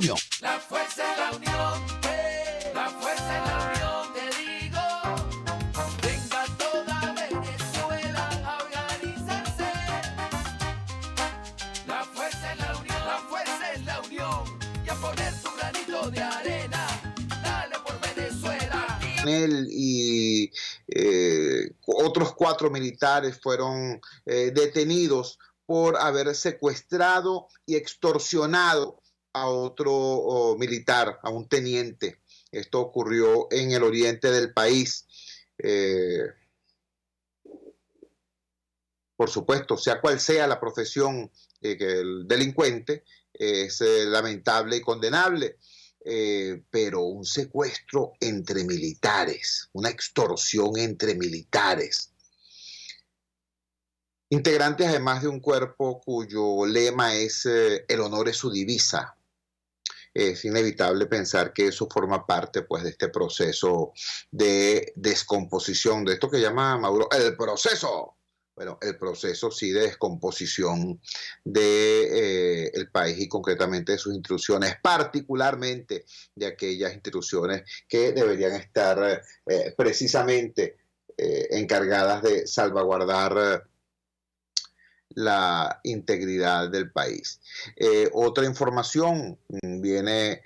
Unión. La fuerza es la unión, la fuerza es la unión, te digo. Venga toda Venezuela a organizarse. La fuerza es la unión, la fuerza es la unión. Y a poner tu granito de arena, dale por Venezuela. Él y otros 4 militares fueron detenidos por haber secuestrado y extorsionado a otro militar, a un teniente. Esto ocurrió en el oriente del país. Por supuesto, sea cual sea la profesión el delincuente, es lamentable y condenable. Pero un secuestro entre militares, una extorsión entre militares, integrantes además de un cuerpo cuyo lema es el honor es su divisa. Es inevitable pensar que eso forma parte, pues, de este proceso de descomposición, de esto que llama Maduro el proceso. Bueno, el proceso sí de descomposición de el país y concretamente de sus instituciones, particularmente de aquellas instituciones que deberían estar precisamente encargadas de salvaguardar la integridad del país. Otra información viene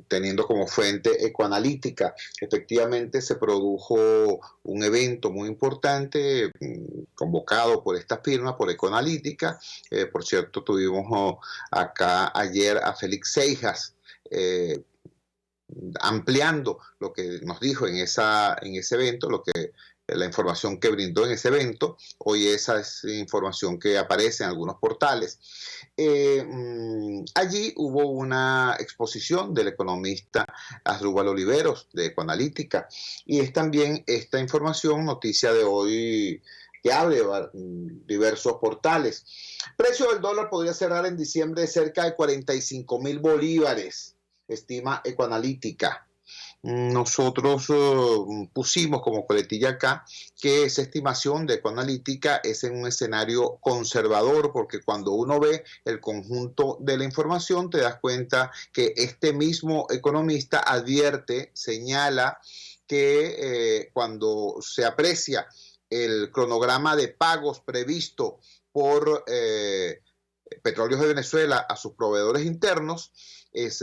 teniendo como fuente Ecoanalítica. Efectivamente se produjo un evento muy importante convocado por esta firma, por Ecoanalítica. Por cierto, tuvimos acá ayer a Félix Seijas ampliando lo que nos dijo en ese evento, la información que brindó en ese evento. Hoy esa es información que aparece en algunos portales. Allí hubo una exposición del economista Asdrúbal Oliveros de Ecoanalítica y es también esta información, noticia de hoy, que abre diversos portales. Precio del dólar podría cerrar en diciembre de cerca de 45,000 bolívares, estima Ecoanalítica. Nosotros pusimos como coletilla acá que esa estimación de Ecoanalítica es en un escenario conservador, porque cuando uno ve el conjunto de la información te das cuenta que este mismo economista advierte, señala que cuando se aprecia el cronograma de pagos previsto por Petróleos de Venezuela a sus proveedores internos, es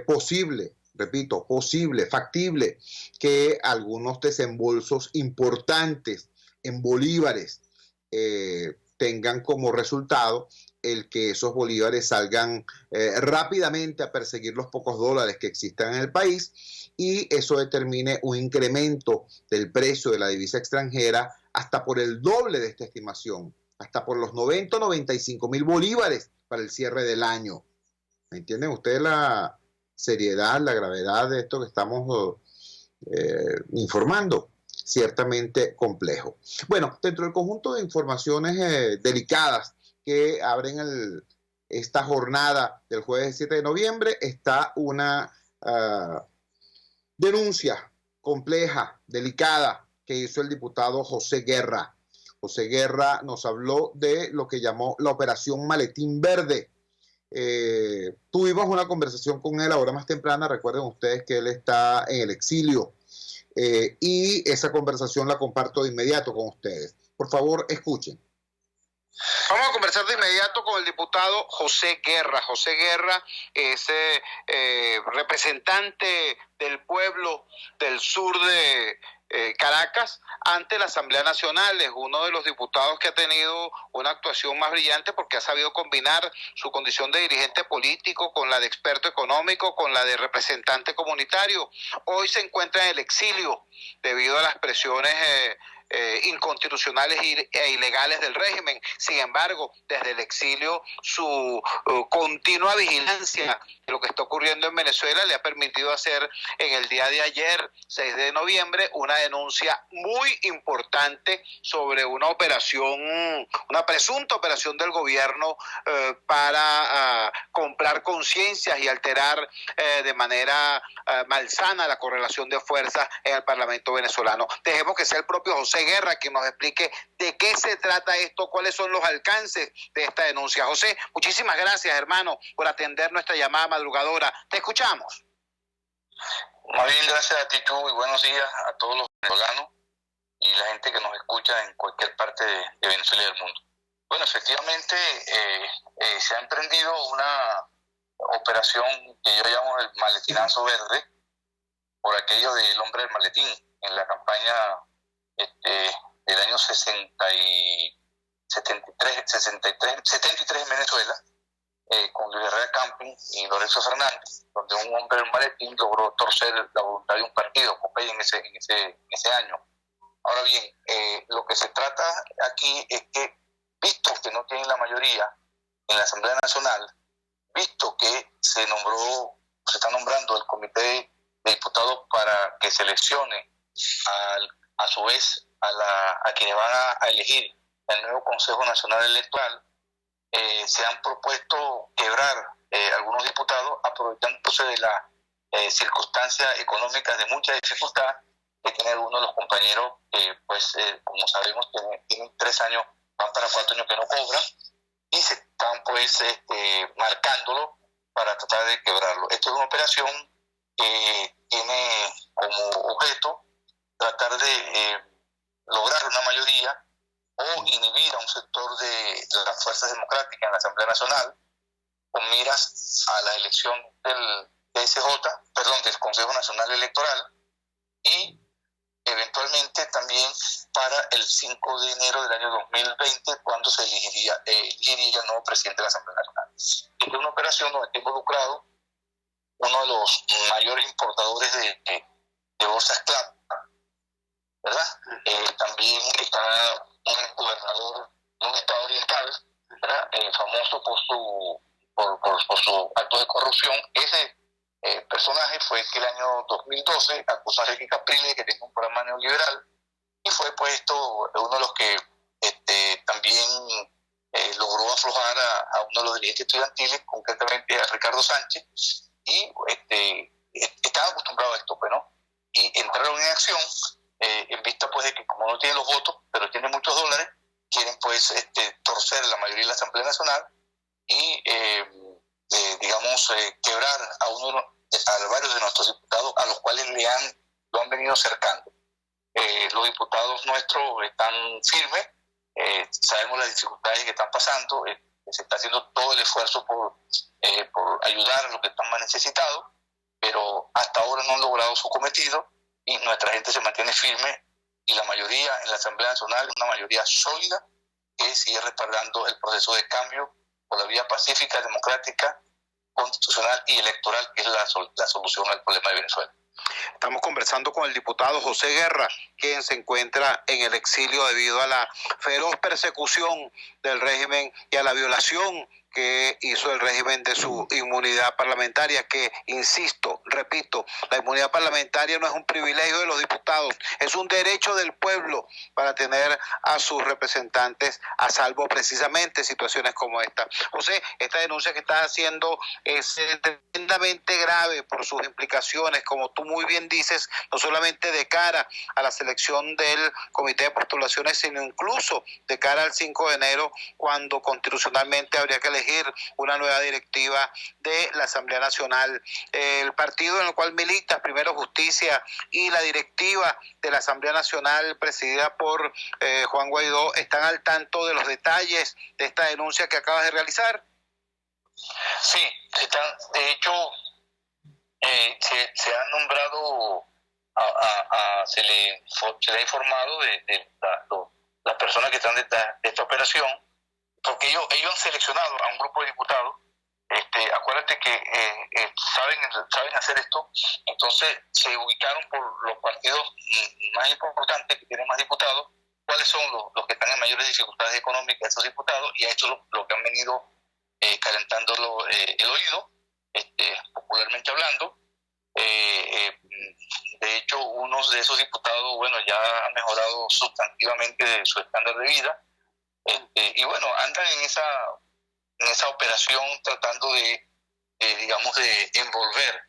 posible, repito, posible, factible, que algunos desembolsos importantes en bolívares tengan como resultado el que esos bolívares salgan rápidamente a perseguir los pocos dólares que existan en el país y eso determine un incremento del precio de la divisa extranjera hasta por el doble de esta estimación, hasta por los 90 o 95,000 bolívares para el cierre del año. ¿Me entienden ustedes la seriedad, la gravedad de esto que estamos informando? Ciertamente complejo. Bueno, dentro del conjunto de informaciones delicadas que abren esta jornada del jueves 7 de noviembre está una denuncia compleja, delicada, que hizo el diputado José Guerra. José Guerra nos habló de lo que llamó la Operación Maletín Verde. Tuvimos una conversación con él ahora más temprana. Recuerden ustedes que él está en el exilio y esa conversación la comparto de inmediato con ustedes. Por favor, escuchen. Vamos a conversar de inmediato con el diputado José Guerra. José Guerra es representante del pueblo del sur de Caracas ante la Asamblea Nacional. Es uno de los diputados que ha tenido una actuación más brillante porque ha sabido combinar su condición de dirigente político con la de experto económico, con la de representante comunitario. Hoy se encuentra en el exilio debido a las presiones inconstitucionales e ilegales del régimen. Sin embargo, desde el exilio su continua vigilancia de lo que está ocurriendo en Venezuela le ha permitido hacer en el día de ayer, 6 de noviembre, una denuncia muy importante sobre una operación, una presunta operación del gobierno para comprar conciencias y alterar de manera malsana la correlación de fuerzas en el Parlamento venezolano. Dejemos que sea el propio José José Guerra, quien nos explique de qué se trata esto, cuáles son los alcances de esta denuncia. José, muchísimas gracias, hermano, por atender nuestra llamada madrugadora. Te escuchamos. Más bien, gracias a ti, tú, y buenos días a todos los venezolanos y la gente que nos escucha en cualquier parte de Venezuela y del mundo. Bueno, efectivamente, se ha emprendido una operación que yo llamo el maletinazo verde, por aquello del hombre del maletín, en la campaña del año 73 en Venezuela, con Luis Herrera Camping y Lorenzo Fernández, donde un hombre del maletín logró torcer la voluntad de un partido, Popeye, en ese año. Ahora bien, lo que se trata aquí es que, visto que no tienen la mayoría en la Asamblea Nacional, visto que se está nombrando el comité de diputados para que seleccione a su vez a quienes van a elegir el nuevo Consejo Nacional Electoral, se han propuesto quebrar algunos diputados aprovechándose de la circunstancia económica de mucha dificultad que tiene algunos de los compañeros que, como sabemos, tienen 3 años, van para 4 años que no cobran, y se están marcándolo para tratar de quebrarlo. Esto es una operación que tiene como objeto tratar de lograr una mayoría o inhibir a un sector de las fuerzas democráticas en la Asamblea Nacional con miras a la elección del Consejo Nacional Electoral, y eventualmente también para el 5 de enero del año 2020, cuando se elegiría el nuevo presidente de la Asamblea Nacional. Es una operación donde está involucrado uno de los mayores importadores de bolsas CLAP, ¿verdad? También está un gobernador de un estado oriental, ¿verdad? Famoso por su acto de corrupción. Ese personaje fue que el año 2012 acusó a Enrique Capriles, que tenía un programa neoliberal, y fue puesto uno de los que también logró aflojar a uno de los dirigentes estudiantiles, concretamente a Ricardo Sánchez, y estaba acostumbrado a esto, ¿no? Y entraron en acción en vista de que, como no tienen los votos, pero tienen muchos dólares, quieren torcer la mayoría de la Asamblea Nacional y quebrar a varios de nuestros diputados, a los cuales lo han venido cercando. Los diputados nuestros están firmes, sabemos las dificultades que están pasando, se está haciendo todo el esfuerzo por ayudar a los que están más necesitados, pero hasta ahora no han logrado su cometido, y nuestra gente se mantiene firme, y la mayoría en la Asamblea Nacional es una mayoría sólida que sigue respaldando el proceso de cambio por la vía pacífica, democrática, constitucional y electoral, que es la solución al problema de Venezuela. Estamos conversando con el diputado José Guerra, quien se encuentra en el exilio debido a la feroz persecución del régimen y a la violación que hizo el régimen de su inmunidad parlamentaria, que, insisto, repito, la inmunidad parlamentaria no es un privilegio de los diputados, es un derecho del pueblo para tener a sus representantes a salvo precisamente situaciones como esta. José, esta denuncia que estás haciendo es tremendamente grave por sus implicaciones, como tú muy bien dices, no solamente de cara a la selección del Comité de Postulaciones, sino incluso de cara al 5 de enero, cuando constitucionalmente habría que elegir una nueva directiva de la Asamblea Nacional. El partido en el cual militas, Primero Justicia, y la directiva de la Asamblea Nacional presidida por Juan Guaidó, ¿están al tanto de los detalles de esta denuncia que acabas de realizar? Sí, de hecho se ha nombrado, se le ha informado de las personas que están detrás de esta operación, porque ellos han seleccionado a un grupo de diputados. Acuérdate que saben hacer esto, entonces se ubicaron por los partidos más importantes, que tienen más diputados, cuáles son los que están en mayores dificultades económicas de esos diputados, y a esto lo que han venido calentando el oído, popularmente hablando. De hecho, unos de esos diputados, ya han mejorado sustantivamente su estándar de vida, y andan en esa operación tratando de envolver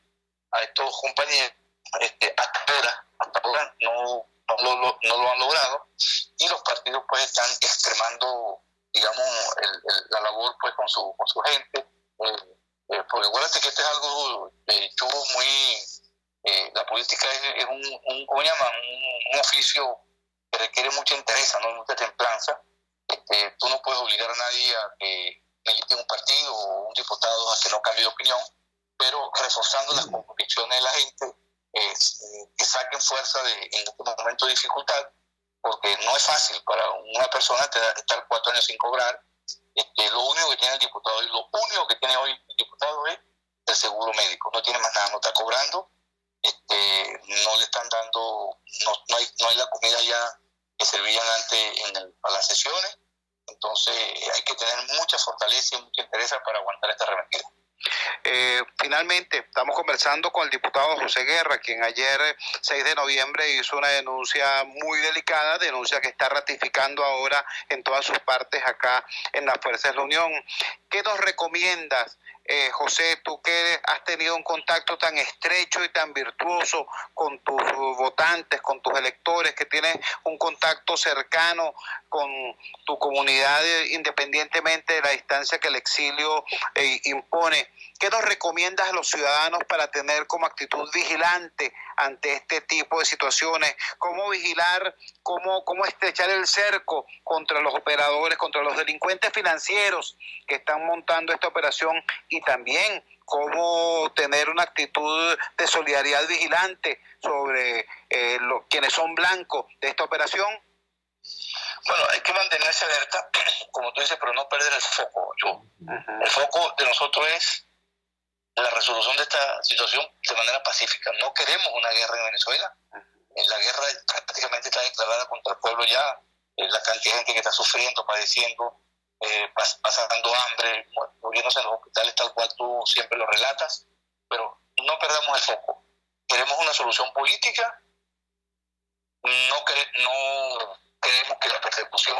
a estos compañeros. Hasta ahora no lo han logrado, y los partidos pues están extremando, digamos, la labor pues con su gente, porque acuérdate que este es algo chubo muy, la política es ¿cómo llaman? Un oficio que requiere mucha entereza, ¿no? Mucha templanza. Tú no puedes obligar a nadie a que milite un partido o un diputado a que no cambie de opinión, pero reforzando las convicciones de la gente, que saquen fuerza en este momento de dificultad, porque no es fácil para una persona estar 4 años sin cobrar. Lo único que tiene el diputado, y lo único que tiene hoy el diputado es el seguro médico, no tiene más nada, no está cobrando, no le están dando, no hay la comida ya que servían antes para las sesiones. Entonces hay que tener mucha fortaleza y mucha interés para aguantar esta arremetida. Finalmente, estamos conversando con el diputado José Guerra, quien ayer, 6 de noviembre, hizo una denuncia muy delicada, denuncia que está ratificando ahora en todas sus partes acá en las Fuerzas de la Unión. ¿Qué nos recomiendas, José, tú que has tenido un contacto tan estrecho y tan virtuoso con tus votantes, con tus electores, que tienes un contacto cercano con tu comunidad independientemente de la distancia que el exilio impone? ¿Qué nos recomiendas a los ciudadanos para tener como actitud vigilante ante este tipo de situaciones? ¿Cómo vigilar, cómo estrechar el cerco contra los operadores, contra los delincuentes financieros que están montando esta operación? Y también cómo tener una actitud de solidaridad vigilante sobre quienes son blancos de esta operación. Bueno, hay que mantenerse alerta, como tú dices, pero no perder el foco. El foco de nosotros es la resolución de esta situación de manera pacífica. No queremos una guerra en Venezuela. La guerra prácticamente está declarada contra el pueblo ya. La cantidad de gente que está sufriendo, padeciendo, pasando hambre, muriéndose en los hospitales, tal cual tú siempre lo relatas. Pero no perdamos el foco. Queremos una solución política. No queremos que la persecución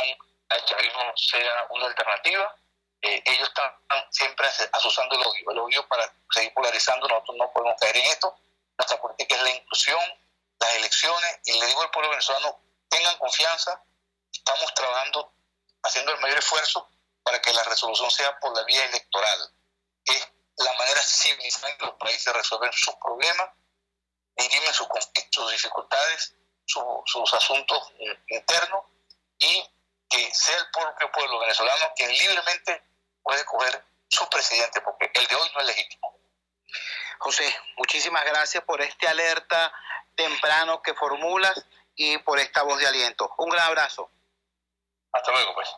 al chavismo sea una alternativa. Ellos están siempre asusando el odio para seguir polarizando. Nosotros no podemos caer en esto. Nuestra política es la inclusión, las elecciones, y le digo al pueblo venezolano, tengan confianza, estamos trabajando, haciendo el mayor esfuerzo para que la resolución sea por la vía electoral. Es la manera civilizada en que los países resuelven sus problemas, dirimen sus conflictos, sus dificultades, sus asuntos internos, y que sea el propio pueblo venezolano quien libremente puede escoger su presidente, porque el de hoy no es legítimo. José, muchísimas gracias por este alerta temprano que formulas y por esta voz de aliento. Un gran abrazo. Hasta luego, pues.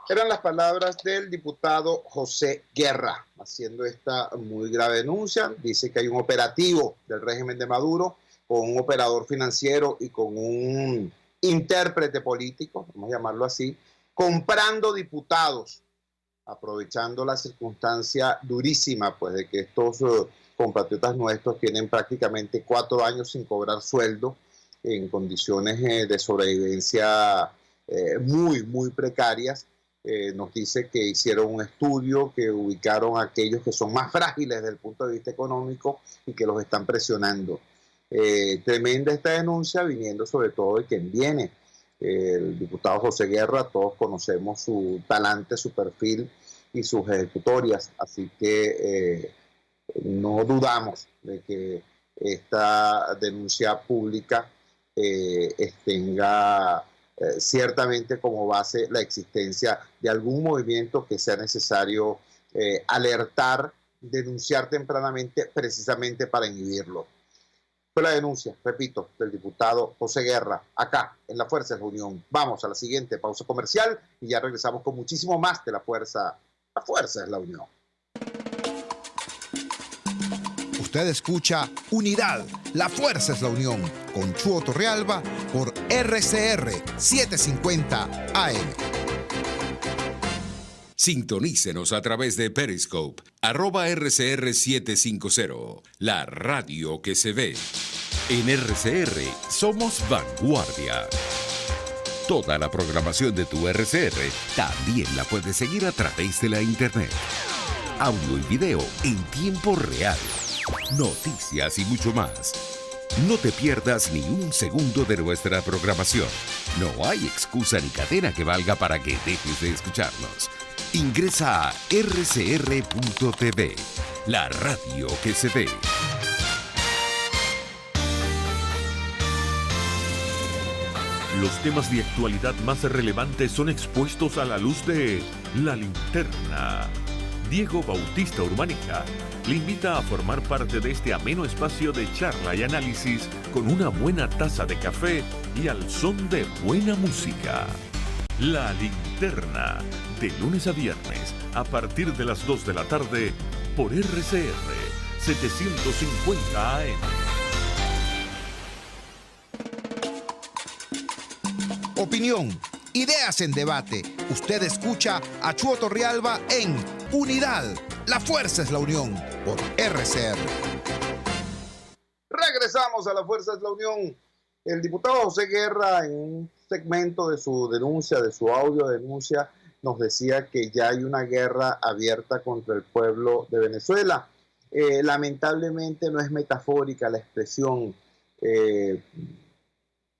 Eran las palabras del diputado José Guerra, haciendo esta muy grave denuncia. Dice que hay un operativo del régimen de Maduro con un operador financiero y con un intérprete político, vamos a llamarlo así, comprando diputados, aprovechando la circunstancia durísima, pues, de que estos compatriotas nuestros tienen prácticamente 4 años sin cobrar sueldo, en condiciones de sobrevivencia muy, muy precarias. Nos dice que hicieron un estudio, que ubicaron a aquellos que son más frágiles desde el punto de vista económico y que los están presionando. Tremenda esta denuncia, viniendo sobre todo de quien viene, el diputado José Guerra. Todos conocemos su talante, su perfil y sus ejecutorias, así que no dudamos de que esta denuncia pública tenga ciertamente como base la existencia de algún movimiento que sea necesario alertar, denunciar tempranamente, precisamente para inhibirlo. Fue la denuncia, repito, del diputado José Guerra, acá en la Fuerza de la Unión. Vamos a la siguiente pausa comercial y ya regresamos con muchísimo más de la Fuerza de la Unión. Usted escucha Unidad, la Fuerza es la Unión, con Chuo Torrealba por RCR 750 AM. Sintonícenos a través de Periscope, @RCR750, la radio que se ve. En RCR somos vanguardia. Toda la programación de tu RCR también la puedes seguir a través de la internet. Audio y video en tiempo real. Noticias y mucho más. No te pierdas ni un segundo de nuestra programación. No hay excusa ni cadena que valga para que dejes de escucharnos. Ingresa a rcr.tv, la radio que se ve. Los temas de actualidad más relevantes son expuestos a la luz de La Linterna. Diego Bautista Urbaneja le invita a formar parte de este ameno espacio de charla y análisis con una buena taza de café y al son de buena música. La Linterna, de lunes a viernes, a partir de las 2 de la tarde, por RCR 750 AM. Opinión, ideas en debate. Usted escucha a Chuo Torrealba en Unidad. La fuerza es la unión, por RCR. Regresamos a La Fuerza es la Unión. El diputado José Guerra, en un segmento de su denuncia, de su audio denuncia, nos decía que ya hay una guerra abierta contra el pueblo de Venezuela. Lamentablemente no es metafórica la expresión.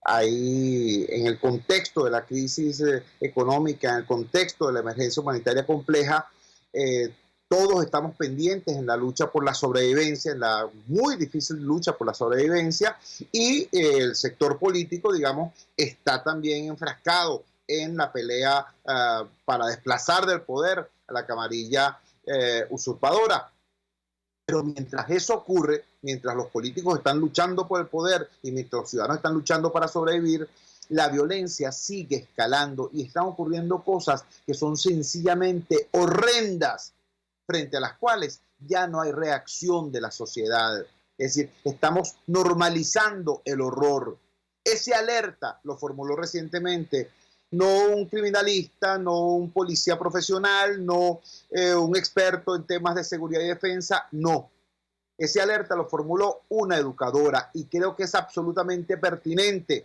Ahí, en el contexto de la crisis económica, en el contexto de la emergencia humanitaria compleja, todos estamos pendientes en la lucha por la sobrevivencia, en la muy difícil lucha por la sobrevivencia, y el sector político, digamos, está también enfrascado en la pelea para desplazar del poder a la camarilla usurpadora. Pero mientras eso ocurre, mientras los políticos están luchando por el poder y mientras los ciudadanos están luchando para sobrevivir, la violencia sigue escalando y están ocurriendo cosas que son sencillamente horrendas, frente a las cuales ya no hay reacción de la sociedad. Es decir, estamos normalizando el horror. Ese alerta lo formuló recientemente no un criminalista, no un policía profesional, no un experto en temas de seguridad y defensa, no. Ese alerta lo formuló una educadora y creo que es absolutamente pertinente,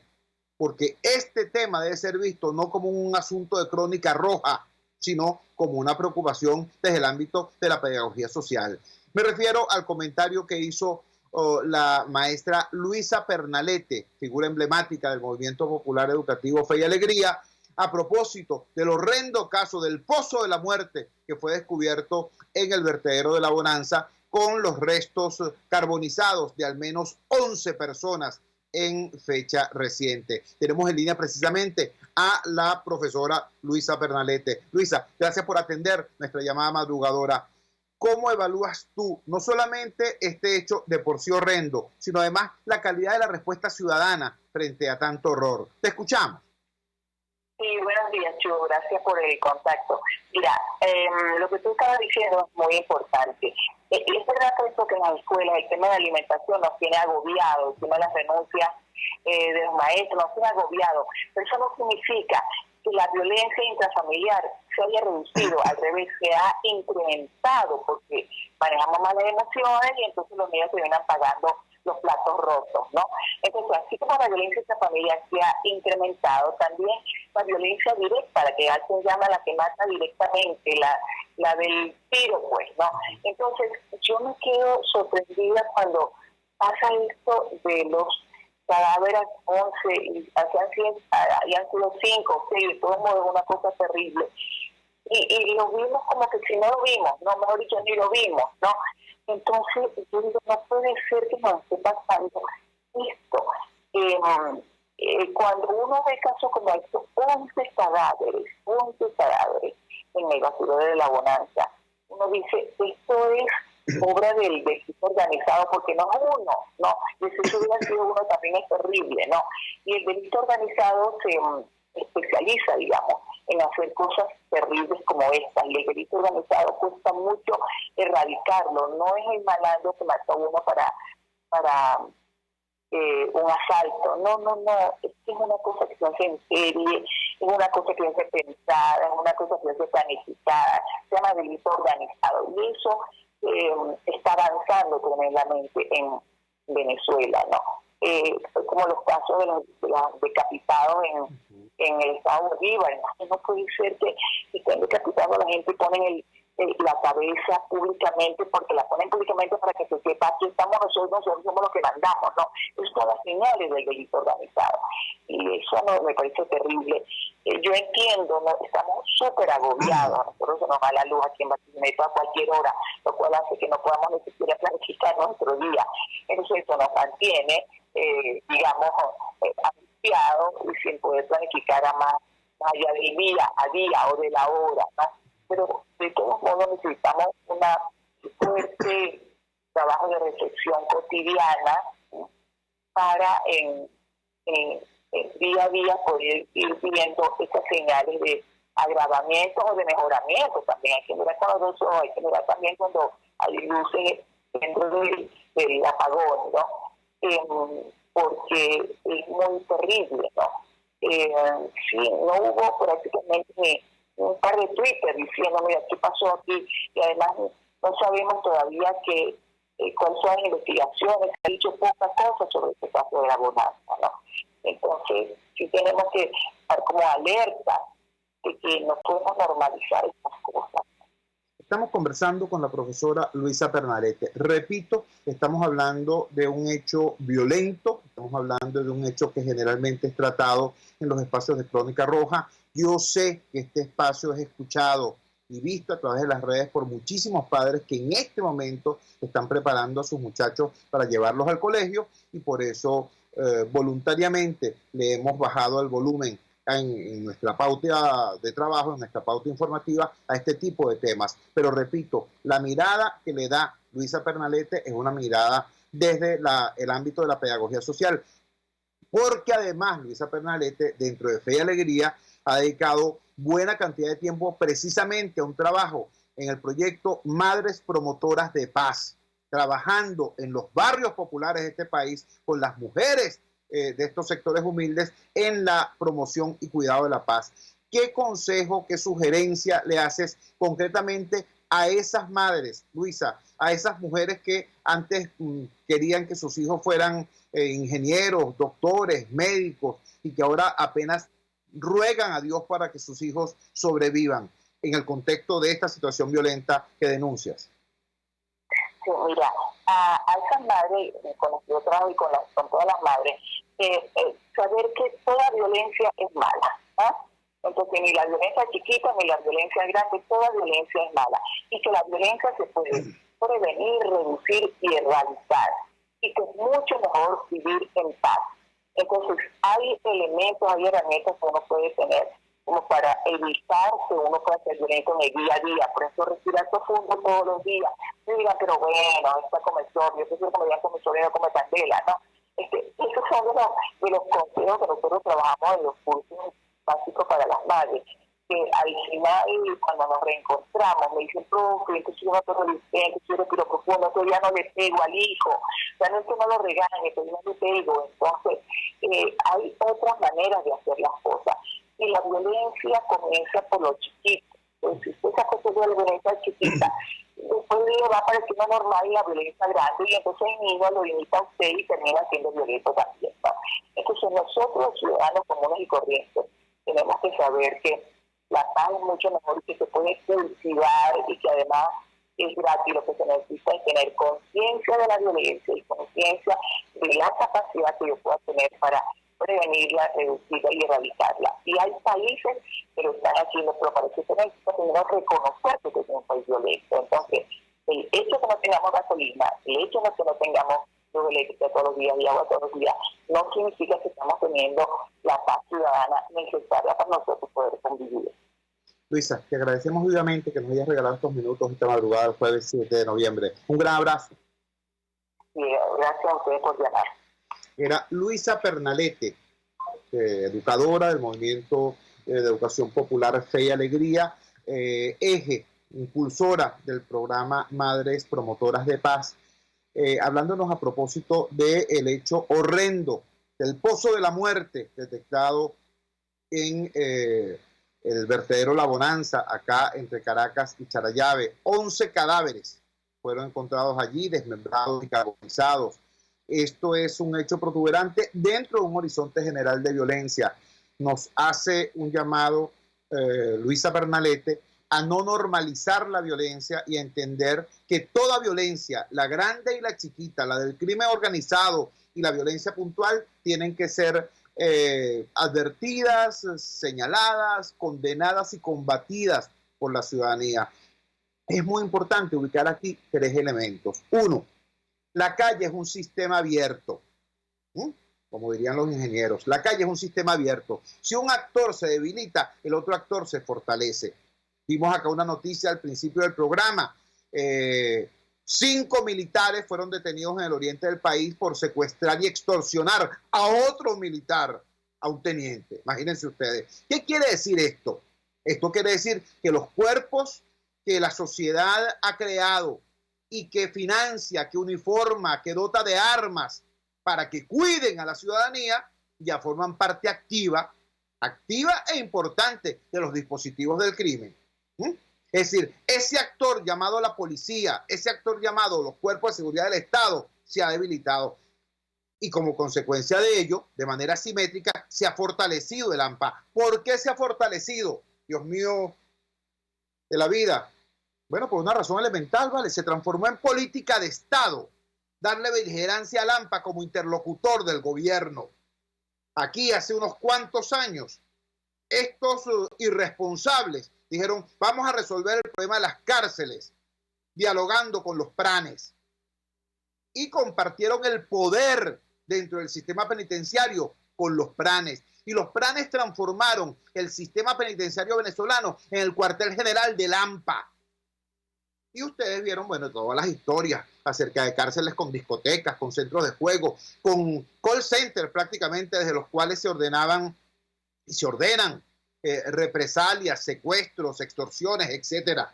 porque este tema debe ser visto no como un asunto de crónica roja, sino como una preocupación desde el ámbito de la pedagogía social. Me refiero al comentario que hizo la maestra Luisa Pernalete, figura emblemática del Movimiento Popular Educativo Fe y Alegría, a propósito del horrendo caso del Pozo de la Muerte que fue descubierto en el vertedero de La Bonanza con los restos carbonizados de al menos 11 personas en fecha reciente. Tenemos en línea precisamente a la profesora Luisa Pernalete. Luisa, gracias por atender nuestra llamada madrugadora. ¿Cómo evalúas tú no solamente este hecho de por sí horrendo, sino además la calidad de la respuesta ciudadana frente a tanto horror? Te escuchamos. Sí, buenos días, Chu. Gracias por el contacto. Mira, lo que tú estabas diciendo es muy importante. Es verdad que en las escuelas el tema de alimentación nos tiene agobiados, el tema de las renuncias de los maestros nos tiene agobiados, pero eso no significa que la violencia intrafamiliar se haya reducido, al revés, se ha incrementado porque manejamos más las emociones y entonces los niños terminan pagando los platos rotos, ¿no? Entonces, así como la violencia intrafamiliar se ha incrementado, también la violencia directa, la que alguien llama la que mata directamente, la del tiro, pues, ¿no? Entonces, yo me quedo sorprendida cuando pasa esto de los cadáveres 11, y han sido 5 o 6, de todos modos, una cosa terrible. Y lo vimos como que si no lo vimos, no, mejor dicho, ni lo vimos, ¿no? Entonces, yo digo, no puede ser que nos esté pasando esto. Cuando uno ve casos como estos, 11 cadáveres en el basurero de La Bonanza, uno dice, esto es obra del delito organizado, porque no es uno, ¿no? Y si hubiera sido uno también es terrible, ¿no? Y el delito organizado se especializa, digamos, en hacer cosas terribles como estas, y el delito organizado cuesta mucho erradicarlo. No es el malandro que mató a uno para un asalto, no, es que es una cosa que se hace en serie, es una cosa que se hace pensada, es una cosa que se hace planificada, se llama delito organizado, y eso está avanzando tremendamente en Venezuela, ¿no? Como los casos de los decapitados en el estado de Bolívar. No puede ser que estén decapitando a la gente y ponen la cabeza públicamente, porque la ponen públicamente para que se sepa que estamos nosotros somos los que mandamos, ¿no? Eso son las señales del delito organizado. Y eso no, me parece terrible. Yo entiendo, ¿no? Estamos súper agobiados, a nosotros se nos va la luz aquí en Barquisimeto a cualquier hora, lo cual hace que no podamos ni siquiera planificar nuestro día. Entonces eso nos mantiene, digamos, angustiados y sin poder planificar a más allá del día a día o de la hora, ¿no? Pero de todos modos necesitamos una fuerte trabajo de reflexión cotidiana, ¿sí? Para en día a día poder ir viendo estas señales de agravamiento o de mejoramiento. También hay que mirar cuando los ojos, hay que mirar también cuando hay luces dentro del apagón, ¿no? Porque es muy terrible, ¿no? Sí, no hubo prácticamente ni un par de Twitter diciendo, mira, ¿qué pasó aquí? Y además no sabemos todavía cuáles son las investigaciones, se ha dicho pocas cosas sobre este caso de la bonanza, ¿no? Entonces, sí tenemos que estar como alerta de que no podemos normalizar estas cosas. Estamos conversando con la profesora Luisa Pernalete. Repito, estamos hablando de un hecho violento, estamos hablando de un hecho que generalmente es tratado en los espacios de Crónica Roja. Yo sé que este espacio es escuchado y visto a través de las redes por muchísimos padres que en este momento están preparando a sus muchachos para llevarlos al colegio y por eso voluntariamente le hemos bajado el volumen en nuestra pauta de trabajo, en nuestra pauta informativa a este tipo de temas. Pero repito, la mirada que le da Luisa Pernalete es una mirada desde el ámbito de la pedagogía social, porque además Luisa Pernalete, dentro de Fe y Alegría, ha dedicado buena cantidad de tiempo precisamente a un trabajo en el proyecto Madres Promotoras de Paz, trabajando en los barrios populares de este país con las mujeres de estos sectores humildes en la promoción y cuidado de la paz. ¿Qué consejo, qué sugerencia le haces concretamente a esas madres, Luisa, a esas mujeres que antes querían que sus hijos fueran ingenieros, doctores, médicos y que ahora apenas ruegan a Dios para que sus hijos sobrevivan en el contexto de esta situación violenta que denuncias? Sí, mira, a esas madres, con las que yo trabajo y con todas las madres, saber que toda violencia es mala, ¿ah? Entonces, ni la violencia chiquita ni la violencia grande, toda violencia es mala. Y que la violencia se puede prevenir, reducir y erradicar. Y que es mucho mejor vivir en paz. Entonces, hay elementos, hay herramientas que uno puede tener como para evitar que uno pueda ser violento en el día a día. Por eso, respirar profundo todos los días. Y digan, pero bueno, esta comezón, yo prefiero que me digan comezón y no come candela, ¿no? Esos son de los consejos que nosotros trabajamos en los cursos básicos para las madres. Que al final, cuando nos reencontramos, me dicen, profe, que soy una resistente, soy respiro profundo, que ya no le pego al hijo, ya no es que no lo regañe, que yo no le pego. Entonces, hay otras maneras de hacer las cosas. Y la violencia comienza por los chiquitos. Entonces, si usted sacó de la violencia chiquita, después le va a parecer una normal y la violencia grande, y entonces el niño lo imita a usted y termina siendo violento también, ¿no? Entonces, nosotros, los ciudadanos comunes y corrientes, tenemos que saber que la paz es mucho mejor, que se puede cultivar y que además es gratis. Lo que se necesita es tener conciencia de la violencia y conciencia de la capacidad que yo pueda tener para prevenirla, reducirla y erradicarla. Y hay países que lo están haciendo, pero para eso se necesita primero reconocer que es un país violento. Entonces, el hecho de que no tengamos gasolina, el hecho de que no tengamos luz eléctrica todos los días y agua todos los días, no significa que estamos teniendo la paz ciudadana necesaria para nosotros poder convivir. Luisa, te agradecemos vivamente que nos hayas regalado estos minutos esta madrugada del jueves 7 de noviembre. Un gran abrazo. Sí, gracias a ustedes por llamar. Era Luisa Pernalete, educadora del Movimiento de Educación Popular Fe y Alegría, eje, impulsora del programa Madres Promotoras de Paz, hablándonos a propósito del hecho horrendo del Pozo de la Muerte detectado en el vertedero La Bonanza, acá entre Caracas y Charallave. 11 cadáveres fueron encontrados allí, desmembrados y carbonizados. Esto es un hecho protuberante dentro de un horizonte general de violencia. Nos hace un llamado Luisa Pernalete a no normalizar la violencia y a entender que toda violencia, la grande y la chiquita, la del crimen organizado y la violencia puntual, tienen que ser advertidas, señaladas, condenadas y combatidas por la ciudadanía. Es muy importante ubicar aquí 3 elementos. 1, la calle es un sistema abierto. Como dirían los ingenieros, la calle es un sistema abierto. Si un actor se debilita, el otro actor se fortalece. Vimos acá una noticia al principio del programa. 5 militares fueron detenidos en el oriente del país por secuestrar y extorsionar a otro militar, a un teniente. Imagínense ustedes. ¿Qué quiere decir esto? Esto quiere decir que los cuerpos que la sociedad ha creado y que financia, que uniforma, que dota de armas para que cuiden a la ciudadanía, ya forman parte activa e importante de los dispositivos del crimen. Es decir, ese actor llamado la policía, ese actor llamado los cuerpos de seguridad del Estado, se ha debilitado. Y como consecuencia de ello, de manera simétrica, se ha fortalecido el AMPA. ¿Por qué se ha fortalecido? Dios mío de la vida. Bueno, por una razón elemental, ¿vale? Se transformó en política de Estado darle beligerancia al AMPA como interlocutor del gobierno. Aquí, hace unos cuantos años, estos irresponsables dijeron, vamos a resolver el problema de las cárceles, dialogando con los pranes. Y compartieron el poder dentro del sistema penitenciario con los pranes. Y los pranes transformaron el sistema penitenciario venezolano en el cuartel general del AMPA. Y ustedes vieron, bueno, todas las historias acerca de cárceles con discotecas, con centros de juego, con call centers prácticamente desde los cuales se ordenaban y se ordenan represalias, secuestros, extorsiones, etcétera.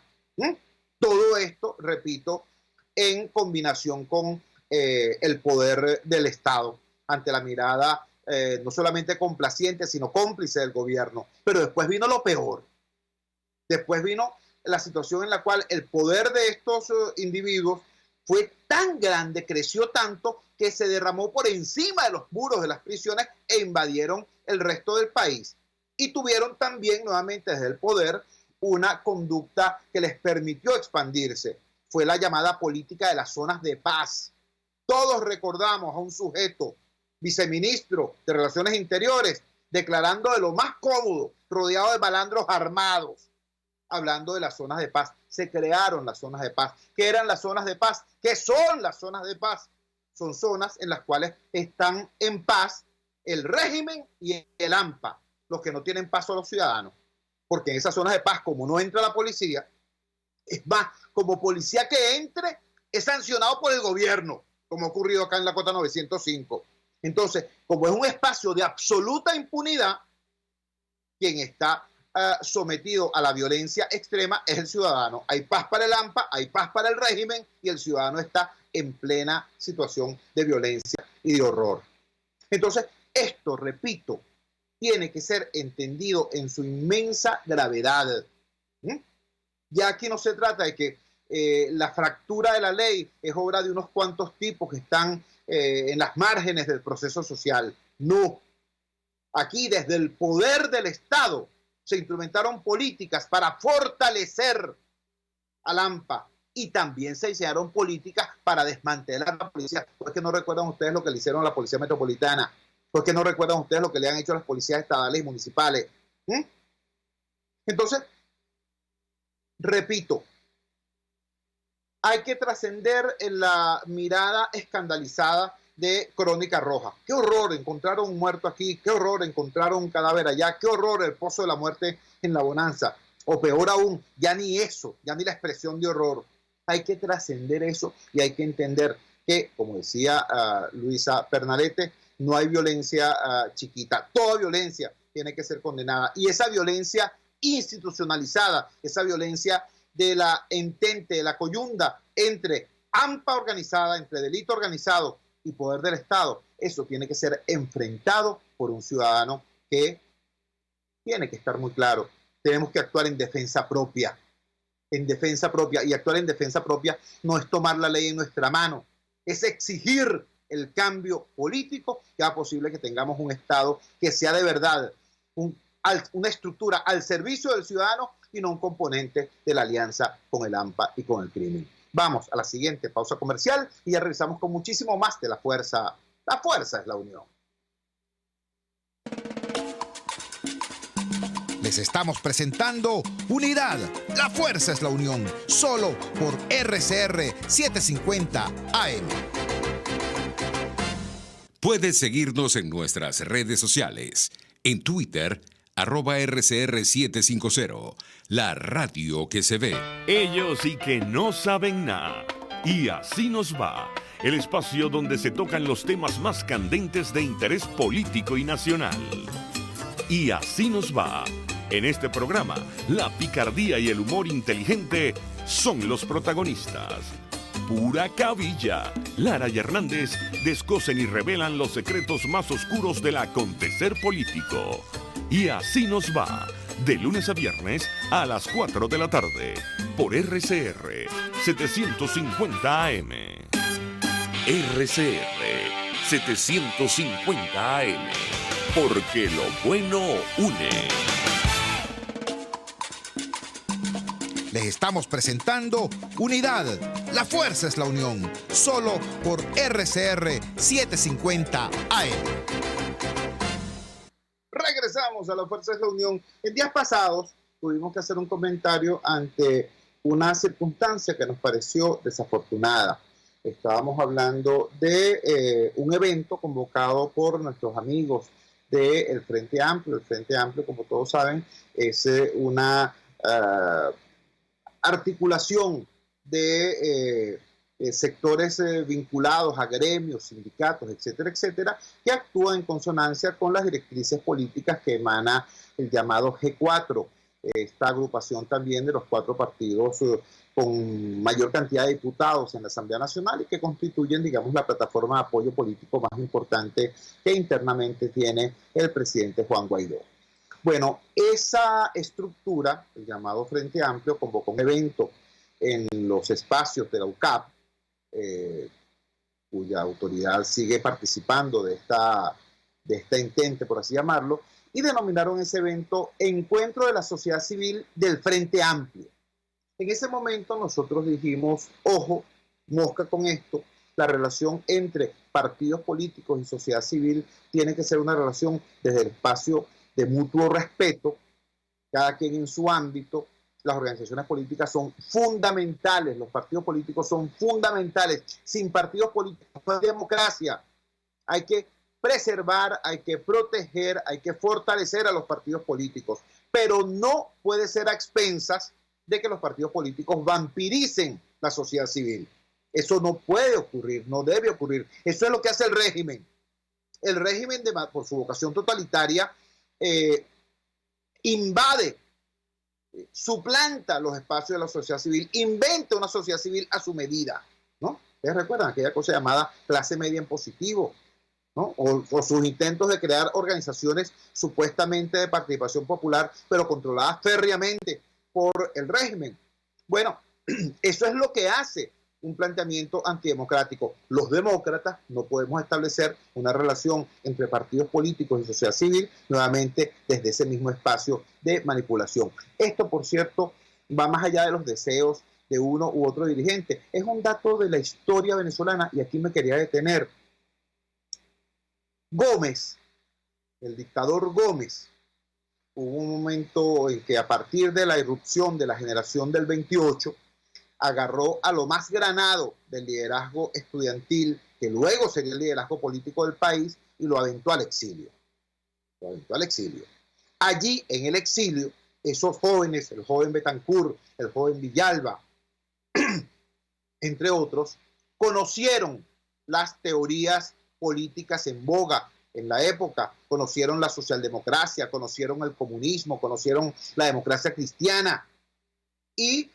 Todo esto, repito, en combinación con el poder del Estado ante la mirada no solamente complaciente, sino cómplice del gobierno. Pero después vino lo peor. Después vino la situación en la cual el poder de estos individuos fue tan grande, creció tanto, que se derramó por encima de los muros de las prisiones e invadieron el resto del país. Y tuvieron también, nuevamente desde el poder, una conducta que les permitió expandirse. Fue la llamada política de las zonas de paz. Todos recordamos a un sujeto, viceministro de Relaciones Interiores, declarando de lo más cómodo, rodeado de malandros armados, hablando de las zonas de paz. Se crearon las zonas de paz. ¿Qué eran las zonas de paz? ¿Qué son las zonas de paz? Son zonas en las cuales están en paz el régimen y el AMPA, los que no tienen paz son los ciudadanos. Porque en esas zonas de paz, como no entra la policía, es más, como policía que entre, es sancionado por el gobierno, como ha ocurrido acá en la Cota 905. Entonces, como es un espacio de absoluta impunidad, quien está sometido a la violencia extrema es el ciudadano. Hay paz para el AMPA, hay paz para el régimen y el ciudadano está en plena situación de violencia y de horror. Entonces, esto, repito, tiene que ser entendido en su inmensa gravedad. Ya aquí no se trata de que la fractura de la ley es obra de unos cuantos tipos que están en las márgenes del proceso social. No. Aquí, desde el poder del Estado, se implementaron políticas para fortalecer al AMPA y también se diseñaron políticas para desmantelar la policía. ¿Por qué no recuerdan ustedes lo que le hicieron a la Policía Metropolitana? ¿Por qué no recuerdan ustedes lo que le han hecho a las policías estatales y municipales? Entonces, repito, hay que trascender en la mirada escandalizada de Crónica Roja. Qué horror, encontraron un muerto aquí, qué horror, encontraron un cadáver allá, qué horror el pozo de la muerte en La Bonanza. O peor aún, ya ni eso, ya ni la expresión de horror. Hay que trascender eso y hay que entender que, como decía Luisa Pernalete, no hay violencia chiquita. Toda violencia tiene que ser condenada. Y esa violencia institucionalizada, esa violencia de la entente, de la coyunda entre AMPA organizada, entre delito organizado y poder del Estado, eso tiene que ser enfrentado por un ciudadano que tiene que estar muy claro. Tenemos que actuar en defensa propia. En defensa propia. Y actuar en defensa propia no es tomar la ley en nuestra mano, es exigir el cambio político que haga posible que tengamos un Estado que sea de verdad una estructura al servicio del ciudadano y no un componente de la alianza con el AMPA y con el crimen. Vamos a la siguiente pausa comercial y ya regresamos con muchísimo más de La Fuerza. La fuerza es la unión. Les estamos presentando Unidad. La fuerza es la unión. Solo por RCR 750 AM. Puedes seguirnos en nuestras redes sociales. En Twitter, @RCR750. La radio que se ve. Ellos sí que no saben nada. Y así nos va. El espacio donde se tocan los temas más candentes de interés político y nacional. Y así nos va. En este programa, la picardía y el humor inteligente son los protagonistas. Pura cabilla. Lara y Hernández descosen y revelan los secretos más oscuros del acontecer político. Y así nos va. De lunes a viernes a las 4 de la tarde. Por RCR 750 AM. RCR 750 AM. Porque lo bueno une. Les estamos presentando Unidad. La fuerza es la unión. Solo por RCR 750 AM. Regresamos a La Fuerza es la Unión. En días pasados tuvimos que hacer un comentario ante una circunstancia que nos pareció desafortunada. Estábamos hablando de un evento convocado por nuestros amigos del Frente Amplio. El Frente Amplio, como todos saben, es una articulación de sectores vinculados a gremios, sindicatos, etcétera, etcétera, que actúan en consonancia con las directrices políticas que emana el llamado G4, esta agrupación también de los 4 partidos con mayor cantidad de diputados en la Asamblea Nacional y que constituyen, digamos, la plataforma de apoyo político más importante que internamente tiene el presidente Juan Guaidó. Bueno, esa estructura, el llamado Frente Amplio, convocó un evento en los espacios de la UCAP, cuya autoridad sigue participando de esta intente, por así llamarlo, y denominaron ese evento Encuentro de la Sociedad Civil del Frente Amplio. En ese momento nosotros dijimos, ojo, mosca con esto, la relación entre partidos políticos y sociedad civil tiene que ser una relación desde el espacio de mutuo respeto, cada quien en su ámbito. Las organizaciones políticas son fundamentales, los partidos políticos son fundamentales. Sin partidos políticos no hay democracia. Hay que preservar, hay que proteger, hay que fortalecer a los partidos políticos, pero no puede ser a expensas de que los partidos políticos vampiricen la sociedad civil. Eso no puede ocurrir, no debe ocurrir. Eso es lo que hace el régimen. El régimen, por su vocación totalitaria, invade, suplanta los espacios de la sociedad civil, inventa una sociedad civil a su medida, ¿no? Ustedes recuerdan aquella cosa llamada clase media en positivo, ¿no? O sus intentos de crear organizaciones supuestamente de participación popular, pero controladas férreamente por el régimen. Bueno, eso es lo que hace un planteamiento antidemocrático. Los demócratas no podemos establecer una relación entre partidos políticos y sociedad civil nuevamente desde ese mismo espacio de manipulación. Esto, por cierto, va más allá de los deseos de uno u otro dirigente. Es un dato de la historia venezolana y aquí me quería detener. Gómez, el dictador Gómez, hubo un momento en que a partir de la irrupción de la generación del 28, agarró a lo más granado del liderazgo estudiantil, que luego sería el liderazgo político del país, y lo aventó al exilio. Allí, en el exilio, esos jóvenes, el joven Betancourt, el joven Villalba, entre otros, conocieron las teorías políticas en boga en la época, conocieron la socialdemocracia, conocieron el comunismo, conocieron la democracia cristiana y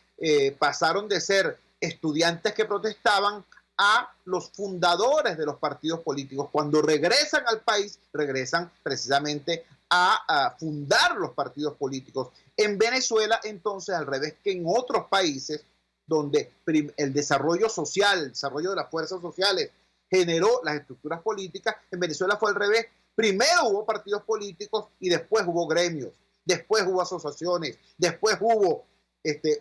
pasaron de ser estudiantes que protestaban a los fundadores de los partidos políticos. Cuando regresan al país, regresan precisamente a fundar los partidos políticos. En Venezuela, entonces, al revés que en otros países, donde el desarrollo social, el desarrollo de las fuerzas sociales generó las estructuras políticas, en Venezuela fue al revés. Primero hubo partidos políticos y después hubo gremios. después hubo asociaciones, después hubo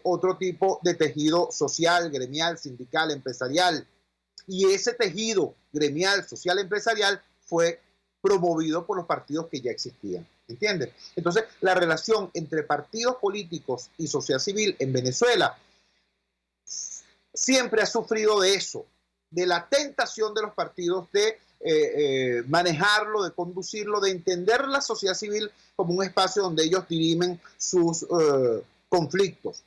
otro tipo de tejido social, gremial, sindical, empresarial. Y ese tejido gremial, social, empresarial fue promovido por los partidos que ya existían. ¿Entiendes? Entonces, la relación entre partidos políticos y sociedad civil en Venezuela siempre ha sufrido de eso, de la tentación de los partidos de manejarlo, de conducirlo, de entender la sociedad civil como un espacio donde ellos dirimen sus conflictos.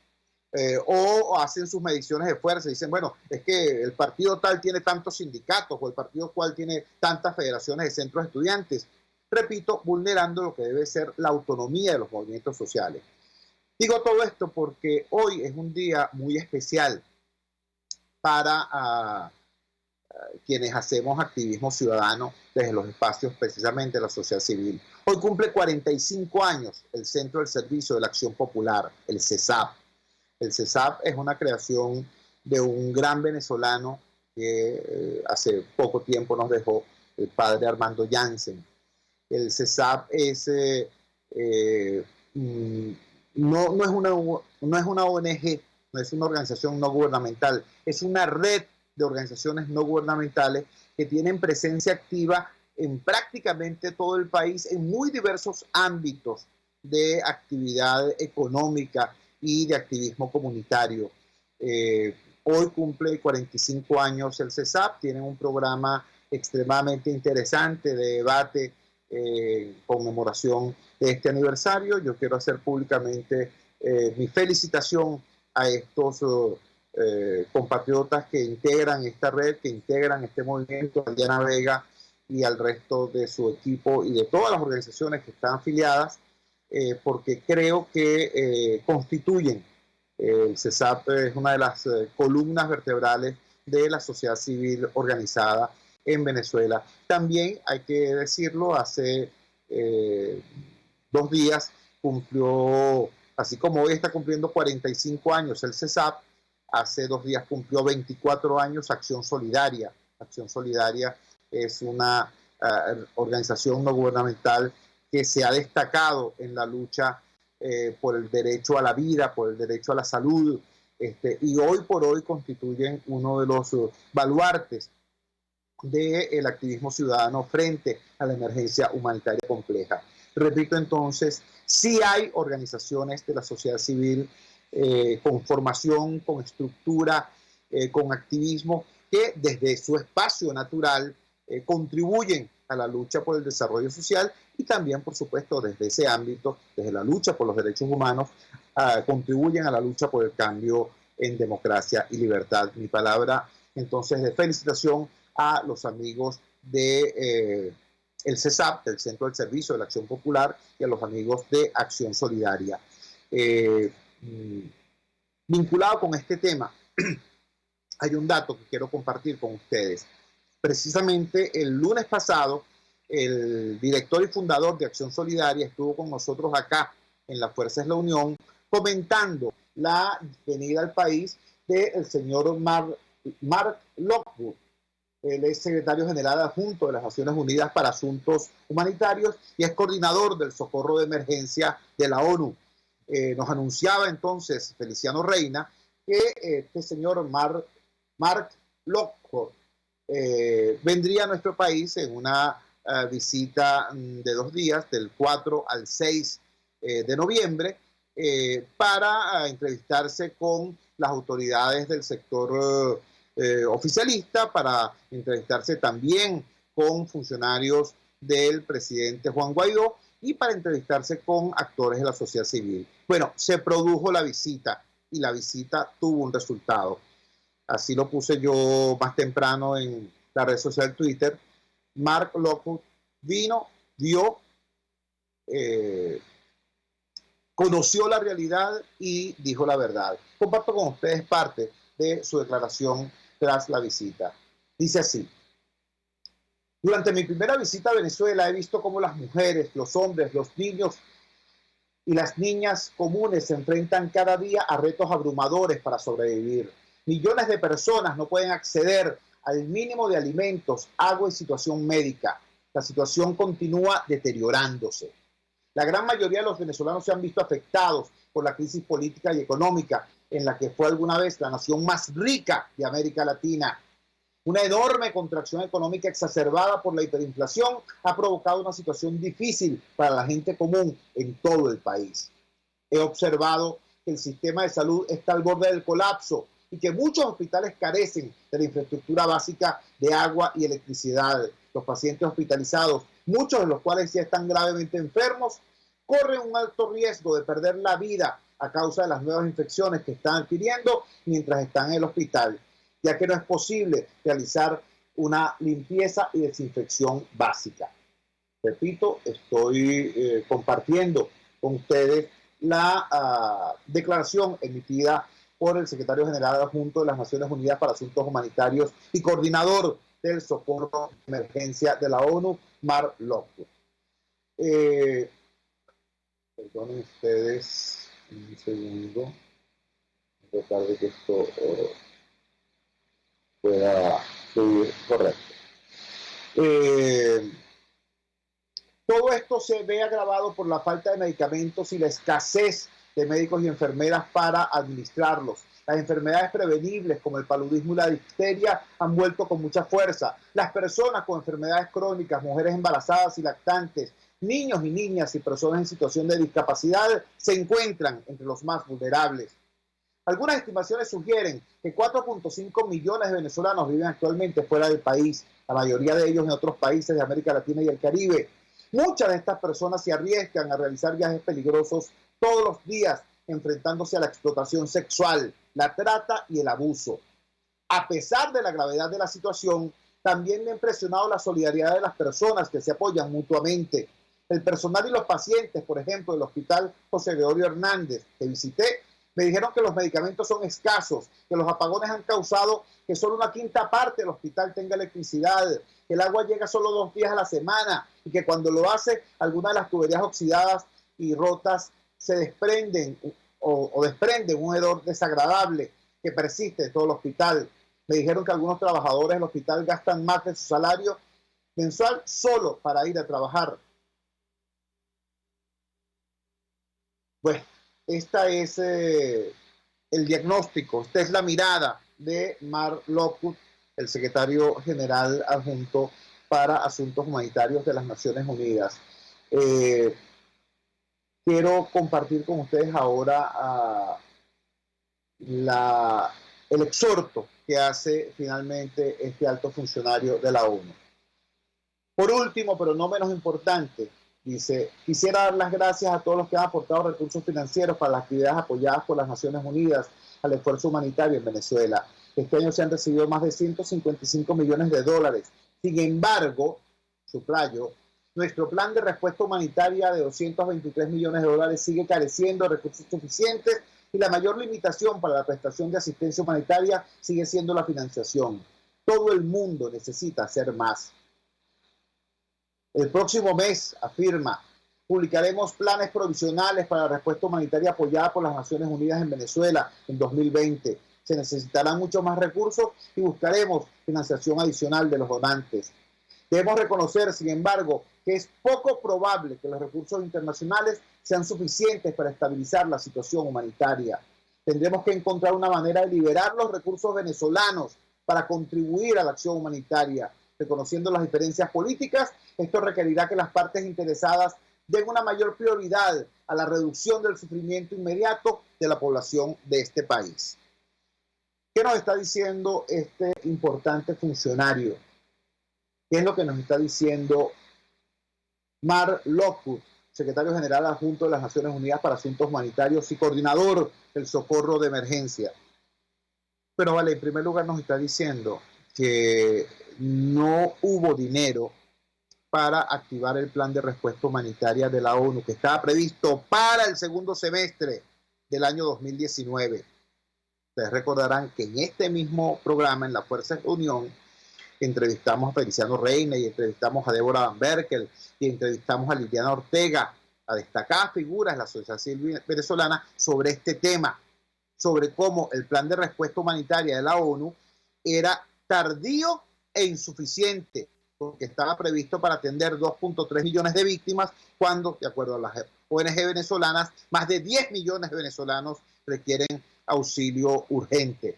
O hacen sus mediciones de fuerza y dicen, bueno, es que el partido tal tiene tantos sindicatos o el partido cual tiene tantas federaciones de centros de estudiantes. Repito, vulnerando lo que debe ser la autonomía de los movimientos sociales. Digo todo esto porque hoy es un día muy especial para quienes hacemos activismo ciudadano desde los espacios precisamente de la sociedad civil. Hoy cumple 45 años el Centro del Servicio de la Acción Popular, el CESAP. El CESAP es una creación de un gran venezolano que hace poco tiempo nos dejó, el padre Armando Jansen. El CESAP es, no es una ONG, no es una organización no gubernamental, es una red de organizaciones no gubernamentales que tienen presencia activa en prácticamente todo el país en muy diversos ámbitos de actividad económica y de activismo comunitario. Hoy cumple 45 años el CESAP, tienen un programa extremadamente interesante de debate en conmemoración de este aniversario. Yo quiero hacer públicamente mi felicitación a estos compatriotas que integran esta red, que integran este movimiento, a Diana Vega y al resto de su equipo y de todas las organizaciones que están afiliadas, porque creo que constituyen, el CESAP es una de las columnas vertebrales de la sociedad civil organizada en Venezuela. También hay que decirlo, hace 2 días cumplió, así como hoy está cumpliendo 45 años el CESAP, hace 2 días cumplió 24 años Acción Solidaria. Acción Solidaria es una organización no gubernamental que se ha destacado en la lucha por el derecho a la vida, por el derecho a la salud, y hoy por hoy constituyen uno de los baluartes del activismo ciudadano frente a la emergencia humanitaria compleja. Repito entonces, sí hay organizaciones de la sociedad civil con formación, con estructura, con activismo, que desde su espacio natural contribuyen a la lucha por el desarrollo social y también, por supuesto, desde ese ámbito, desde la lucha por los derechos humanos, contribuyen a la lucha por el cambio en democracia y libertad. Mi palabra, entonces, de felicitación a los amigos de el CESAP, del Centro del Servicio de la Acción Popular, y a los amigos de Acción Solidaria. Vinculado con este tema, hay un dato que quiero compartir con ustedes. Precisamente el lunes pasado, el director y fundador de Acción Solidaria estuvo con nosotros acá en La Fuerza es la Unión, comentando la venida al país del señor Mark Lockwood. Él es secretario general adjunto de las Naciones Unidas para Asuntos Humanitarios y es coordinador del socorro de emergencia de la ONU. Nos anunciaba entonces Feliciano Reina que este señor Mark Lockwood vendría a nuestro país en una visita de 2 días, del 4 al 6 de noviembre, para entrevistarse con las autoridades del sector oficialista, para entrevistarse también con funcionarios del presidente Juan Guaidó y para entrevistarse con actores de la sociedad civil. Bueno, se produjo la visita y la visita tuvo un resultado. Así lo puse yo más temprano en la red social Twitter. Mark Lockwood vino, vio, conoció la realidad y dijo la verdad. Comparto con ustedes parte de su declaración tras la visita. Dice así: durante mi primera visita a Venezuela he visto cómo las mujeres, los hombres, los niños y las niñas comunes se enfrentan cada día a retos abrumadores para sobrevivir. Millones de personas no pueden acceder al mínimo de alimentos, agua y situación médica. La situación continúa deteriorándose. La gran mayoría de los venezolanos se han visto afectados por la crisis política y económica en la que fue alguna vez la nación más rica de América Latina. Una enorme contracción económica exacerbada por la hiperinflación ha provocado una situación difícil para la gente común en todo el país. He observado que el sistema de salud está al borde del colapso y que muchos hospitales carecen de la infraestructura básica de agua y electricidad. Los pacientes hospitalizados, muchos de los cuales ya están gravemente enfermos, corren un alto riesgo de perder la vida a causa de las nuevas infecciones que están adquiriendo mientras están en el hospital, ya que no es posible realizar una limpieza y desinfección básica. Repito, estoy compartiendo con ustedes la declaración emitida por el secretario general adjunto de las Naciones Unidas para Asuntos Humanitarios y coordinador del socorro de emergencia de la ONU, Mark Lockwood. Perdonen ustedes un segundo, tratar de que esto pueda fluir correcto. Todo esto se ve agravado por la falta de medicamentos y la escasez de médicos y enfermeras para administrarlos. Las enfermedades prevenibles como el paludismo y la difteria han vuelto con mucha fuerza. Las personas con enfermedades crónicas, mujeres embarazadas y lactantes, niños y niñas y personas en situación de discapacidad se encuentran entre los más vulnerables. Algunas estimaciones sugieren que 4.5 millones de venezolanos viven actualmente fuera del país, la mayoría de ellos en otros países de América Latina y el Caribe. Muchas de estas personas se arriesgan a realizar viajes peligrosos todos los días, enfrentándose a la explotación sexual, la trata y el abuso. A pesar de la gravedad de la situación, también me ha impresionado la solidaridad de las personas que se apoyan mutuamente. El personal y los pacientes, por ejemplo, del Hospital José Gregorio Hernández, que visité, me dijeron que los medicamentos son escasos, que los apagones han causado que solo una quinta parte del hospital tenga electricidad, que el agua llega solo 2 días a la semana y que cuando lo hace, algunas de las tuberías oxidadas y rotas se desprenden o desprenden un hedor desagradable que persiste en todo el hospital. Me dijeron que algunos trabajadores del hospital gastan más de su salario mensual solo para ir a trabajar. Bueno, este es el diagnóstico, esta es la mirada de Mark Lockwood, el secretario general adjunto para Asuntos Humanitarios de las Naciones Unidas. Quiero compartir con ustedes ahora el exhorto que hace finalmente este alto funcionario de la ONU. Por último, pero no menos importante, dice: quisiera dar las gracias a todos los que han aportado recursos financieros para las actividades apoyadas por las Naciones Unidas al esfuerzo humanitario en Venezuela. Este año se han recibido más de 155 millones de dólares. Sin embargo, subrayo, nuestro plan de respuesta humanitaria de 223 millones de dólares sigue careciendo de recursos suficientes y la mayor limitación para la prestación de asistencia humanitaria sigue siendo la financiación. Todo el mundo necesita hacer más. El próximo mes, afirma, publicaremos planes provisionales para la respuesta humanitaria apoyada por las Naciones Unidas en Venezuela en 2020. Se necesitarán muchos más recursos y buscaremos financiación adicional de los donantes. Debemos reconocer, sin embargo, que es poco probable que los recursos internacionales sean suficientes para estabilizar la situación humanitaria. Tendremos que encontrar una manera de liberar los recursos venezolanos para contribuir a la acción humanitaria. Reconociendo las diferencias políticas, esto requerirá que las partes interesadas den una mayor prioridad a la reducción del sufrimiento inmediato de la población de este país. ¿Qué nos está diciendo este importante funcionario? ¿Qué es lo que nos está diciendo Mark Lockwood, secretario general adjunto de las Naciones Unidas para Asuntos Humanitarios y coordinador del socorro de emergencia? Pero vale, en primer lugar nos está diciendo que no hubo dinero para activar el plan de respuesta humanitaria de la ONU que estaba previsto para el segundo semestre del año 2019. Ustedes recordarán que en este mismo programa, en la Fuerza de la Unión, entrevistamos a Feliciano Reina y entrevistamos a Débora Van Berkel y entrevistamos a Liliana Ortega, a destacadas figuras de la sociedad civil venezolana, sobre este tema, sobre cómo el plan de respuesta humanitaria de la ONU era tardío e insuficiente que estaba previsto para atender 2.3 millones de víctimas, cuando, de acuerdo a las ONG venezolanas, más de 10 millones de venezolanos requieren auxilio urgente.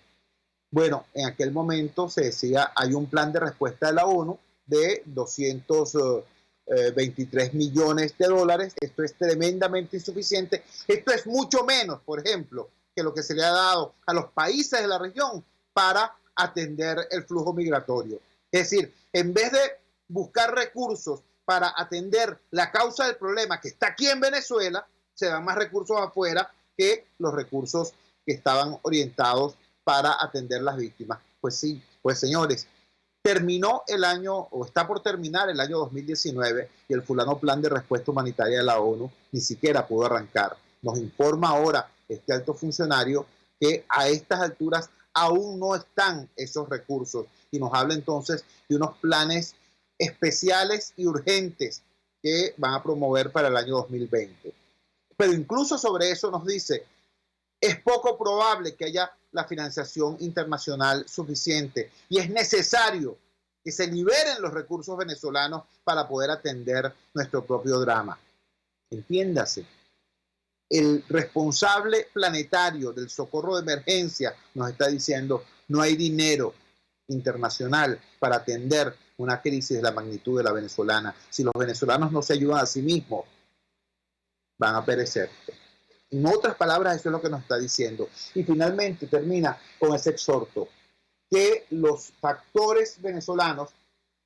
Bueno, en aquel momento se decía, hay un plan de respuesta de la ONU de 223 millones de dólares. Esto es tremendamente insuficiente. Esto es mucho menos, por ejemplo, que lo que se le ha dado a los países de la región para atender el flujo migratorio. Es decir, en vez de buscar recursos para atender la causa del problema que está aquí en Venezuela, se dan más recursos afuera que los recursos que estaban orientados para atender las víctimas. Pues sí, pues señores, terminó el año, o está por terminar el año 2019, y el fulano plan de respuesta humanitaria de la ONU ni siquiera pudo arrancar. Nos informa ahora este alto funcionario que a estas alturas aún no están esos recursos, y nos habla entonces de unos planes especiales y urgentes que van a promover para el año 2020. Pero incluso sobre eso nos dice, es poco probable que haya la financiación internacional suficiente y es necesario que se liberen los recursos venezolanos para poder atender nuestro propio drama. Entiéndase, el responsable planetario del socorro de emergencia nos está diciendo, no hay dinero internacional para atender una crisis de la magnitud de la venezolana. Si los venezolanos no se ayudan a sí mismos, van a perecer. En otras palabras, eso es lo que nos está diciendo. Y finalmente termina con ese exhorto, que los factores venezolanos,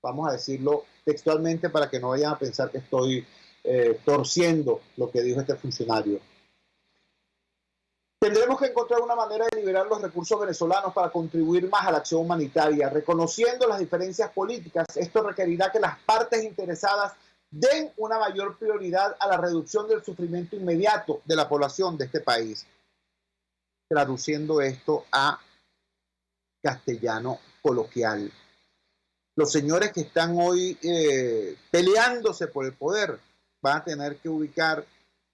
vamos a decirlo textualmente para que no vayan a pensar que estoy torciendo lo que dijo este funcionario. Tendremos que encontrar una manera de liberar los recursos venezolanos para contribuir más a la acción humanitaria. Reconociendo las diferencias políticas, esto requerirá que las partes interesadas den una mayor prioridad a la reducción del sufrimiento inmediato de la población de este país. Traduciendo esto a castellano coloquial. Los señores que están hoy peleándose por el poder van a tener que ubicar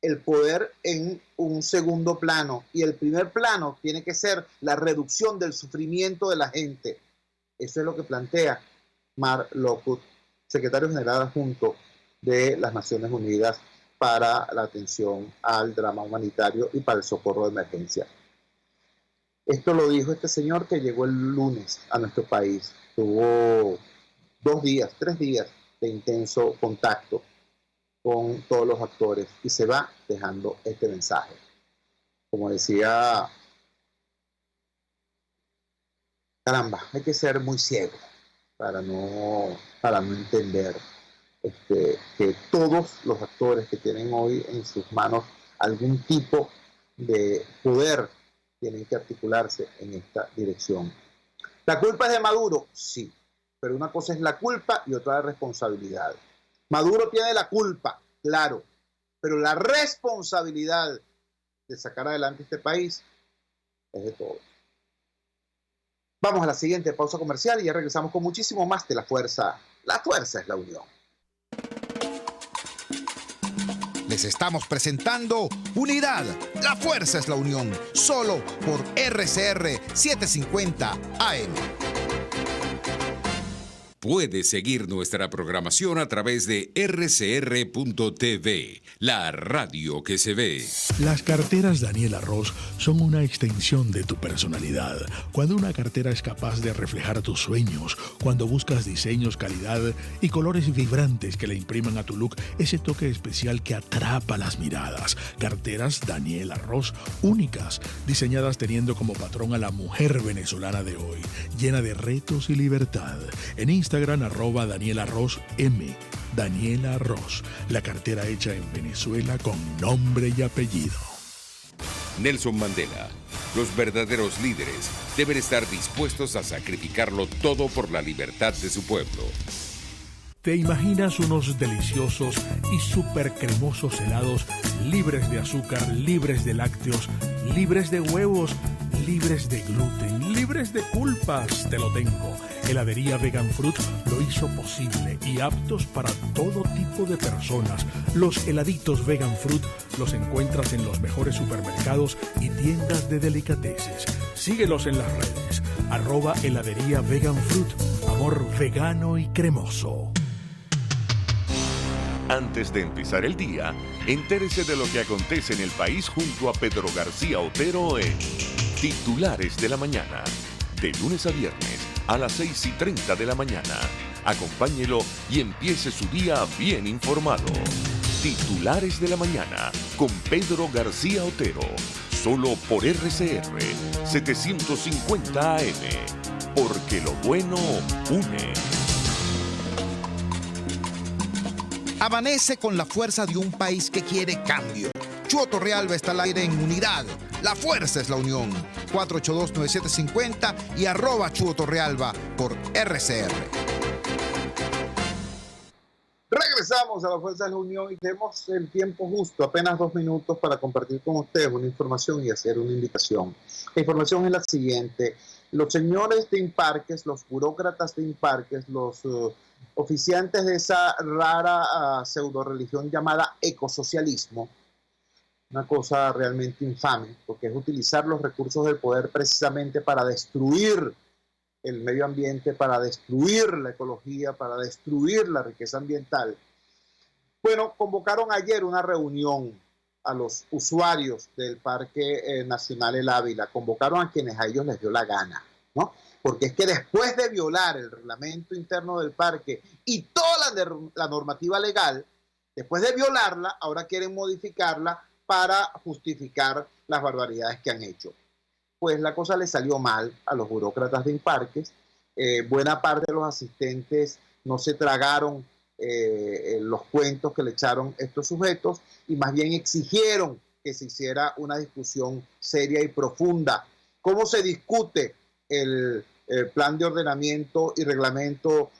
el poder en un segundo plano, y el primer plano tiene que ser la reducción del sufrimiento de la gente. Eso es lo que plantea Mark Lockwood, secretario general adjunto de las Naciones Unidas para la atención al drama humanitario y para el socorro de emergencia. Esto lo dijo este señor que llegó el lunes a nuestro país. Tuvo 3 días de intenso contacto con todos los actores y se va dejando este mensaje. Como decía, caramba, hay que ser muy ciego para no entender que todos los actores que tienen hoy en sus manos algún tipo de poder tienen que articularse en esta dirección. ¿La culpa es de Maduro? Sí, pero una cosa es la culpa y otra la responsabilidad. Maduro tiene la culpa, claro, pero la responsabilidad de sacar adelante este país es de todos. Vamos a la siguiente pausa comercial y ya regresamos con muchísimo más de La Fuerza. La fuerza es la unión. Les estamos presentando Unidad. La fuerza es la unión. Solo por RCR 750 AM. Puede seguir nuestra programación a través de rcr.tv, la radio que se ve. Las carteras Daniela Ross son una extensión de tu personalidad. Cuando una cartera es capaz de reflejar tus sueños, cuando buscas diseños, calidad y colores vibrantes que le impriman a tu look ese toque especial que atrapa las miradas. Carteras Daniela Ross únicas, diseñadas teniendo como patrón a la mujer venezolana de hoy, llena de retos y libertad. En Instagram, @Daniela Ross M. Daniela Ross, la cartera hecha en Venezuela con nombre y apellido. Nelson Mandela. Los verdaderos líderes deben estar dispuestos a sacrificarlo todo por la libertad de su pueblo. ¿Te imaginas unos deliciosos y súper cremosos helados libres de azúcar, libres de lácteos, libres de huevos, libres de gluten, libres de culpas? Te lo tengo. Heladería Vegan Fruit lo hizo posible y aptos para todo tipo de personas. Los heladitos Vegan Fruit los encuentras en los mejores supermercados y tiendas de delicateces. Síguelos en las redes. @heladería Vegan Fruit. sabor vegano y cremoso. Antes de empezar el día, entérese de lo que acontece en el país junto a Pedro García Otero en Titulares de la Mañana. De lunes a viernes a las 6:30 de la mañana. Acompáñelo y empiece su día bien informado. Titulares de la Mañana con Pedro García Otero. Solo por RCR 750 AM. Porque lo bueno une. Amanece con la fuerza de un país que quiere cambio. Chuo Torrealba está al aire en Unidad. La fuerza es la unión. 482-9750 y @Chuo Torrealba por RCR. Regresamos a la fuerza de la unión y tenemos el tiempo justo, apenas 2 minutos para compartir con ustedes una información y hacer una invitación. La información es la siguiente. Los señores de Imparques, los burócratas de Imparques, los oficiantes de esa rara pseudo religión llamada ecosocialismo, una cosa realmente infame, porque es utilizar los recursos del poder precisamente para destruir el medio ambiente, para destruir la ecología, para destruir la riqueza ambiental. Bueno, convocaron ayer una reunión a los usuarios del Parque Nacional El Ávila, convocaron a quienes a ellos les dio la gana, ¿no? Porque es que después de violar el reglamento interno del parque y toda la normativa legal, después de violarla, ahora quieren modificarla para justificar las barbaridades que han hecho. Pues la cosa le salió mal a los burócratas de Imparques. Buena parte de los asistentes no se tragaron los cuentos que le echaron estos sujetos y más bien exigieron que se hiciera una discusión seria y profunda. ¿Cómo se discute el plan de ordenamiento y reglamento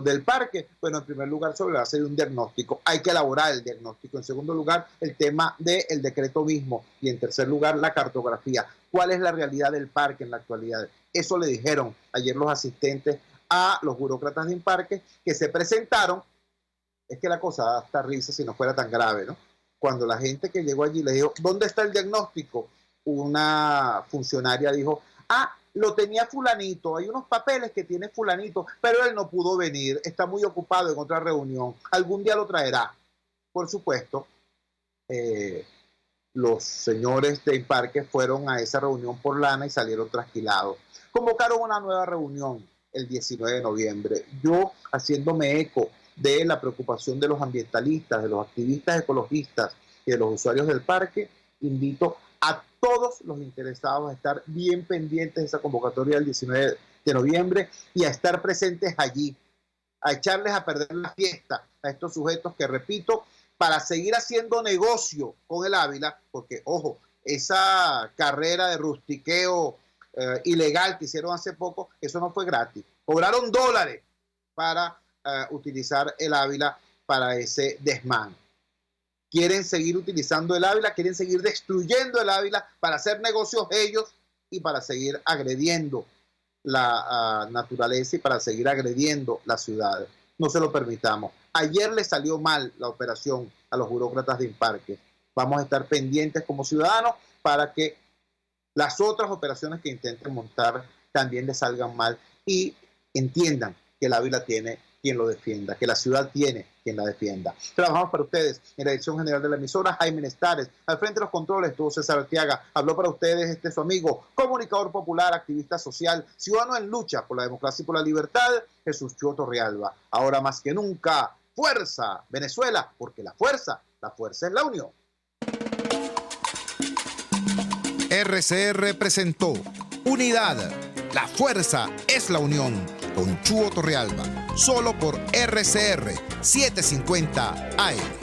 del parque? Bueno, en primer lugar, sobre la base de un diagnóstico. Hay que elaborar el diagnóstico. En segundo lugar, el tema del decreto mismo. Y en tercer lugar, la cartografía. ¿Cuál es la realidad del parque en la actualidad? Eso le dijeron ayer los asistentes a los burócratas de Imparques que se presentaron. Es que la cosa da hasta risa si no fuera tan grave, ¿no? Cuando la gente que llegó allí le dijo, ¿dónde está el diagnóstico? Una funcionaria dijo, lo tenía fulanito, hay unos papeles que tiene fulanito, pero él no pudo venir, está muy ocupado en otra reunión, algún día lo traerá. Por supuesto, los señores de Imparques fueron a esa reunión por lana y salieron trasquilados. Convocaron una nueva reunión el 19 de noviembre. Yo, haciéndome eco de la preocupación de los ambientalistas, de los activistas ecologistas y de los usuarios del parque, invito a todos los interesados a estar bien pendientes de esa convocatoria del 19 de noviembre y a estar presentes allí, a echarles a perder la fiesta a estos sujetos que, repito, para seguir haciendo negocio con el Ávila, porque, ojo, esa carrera de rustiqueo ilegal que hicieron hace poco, eso no fue gratis. Cobraron dólares para utilizar el Ávila para ese desmán. Quieren seguir utilizando el Ávila, quieren seguir destruyendo el Ávila para hacer negocios ellos y para seguir agrediendo la naturaleza y para seguir agrediendo la ciudad. No se lo permitamos. Ayer le salió mal la operación a los burócratas de Imparques. Vamos a estar pendientes como ciudadanos para que las otras operaciones que intenten montar también les salgan mal y entiendan que el Ávila tiene quien lo defienda, que la ciudad tiene quien la defienda. Trabajamos para ustedes en la dirección general de la emisora, Jaime Nestares. Al frente de los controles estuvo César Arteaga. Habló para ustedes su amigo, comunicador popular, activista social, ciudadano en lucha por la democracia y por la libertad, Jesús Chuo Torrealba. Ahora más que nunca, fuerza, Venezuela, porque la fuerza es la unión. RCR presentó Unidad. La fuerza es la unión. Con Chuo Torrealba. Solo por RCR 750 AM.